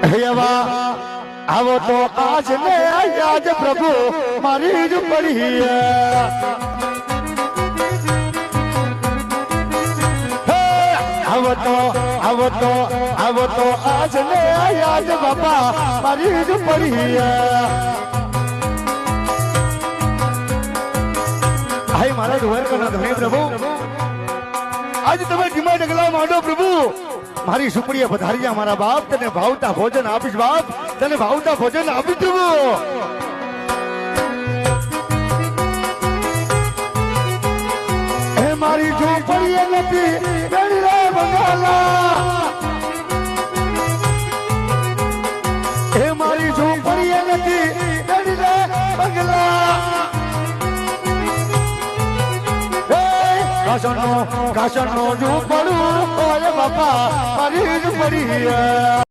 એવા આવો તો આજ ને આજ પ્રભુ મારી જ પડી આવો તો આજ ને આજ બાપા મારી જ પડી હાય મારા દ્વારકાના ધણી પ્રભુ આજ તમે ધીમા ડગલા માંડો પ્રભુ મારી સુપડીએ પધાર્યા મારા બાપ તને ભાવતા ભોજન આપીશ બાપ તને ભાવતા ભોજન આપીશ પ્રભુ હે મારી ઝૂંપડીએ નથી ગણી રે બંગાલા હે મારી ઝૂંપડીએ નથી ગણી રે બંગલા કાશનો ઝૂંપડું ઓય બાપા મારી ઝૂંપડી